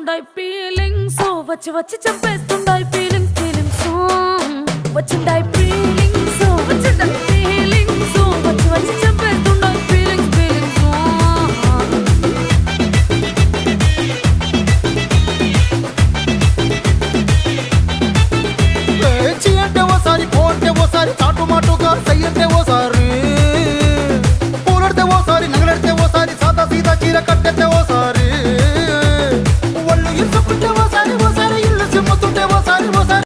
చంపేస్తుండాయి feelings వచ్చి వచ్చి చంపేస్తుండాయి feelings feelings వచ్చిండాయి feelings వచ్చిండాయి feelings వచ్చి వచ్చి చంపేస్తుండాయి ఫీలింగ్స్ ఫీలింగ్స్ చీ అంటే ఓసారి పో అంటే ఓసారి చాటు మాటుగా సై అంటే ఓసారి పూలడితే ఓసారి నగలడితే ఓసారి సాదా సీదా చీర కట్టెతే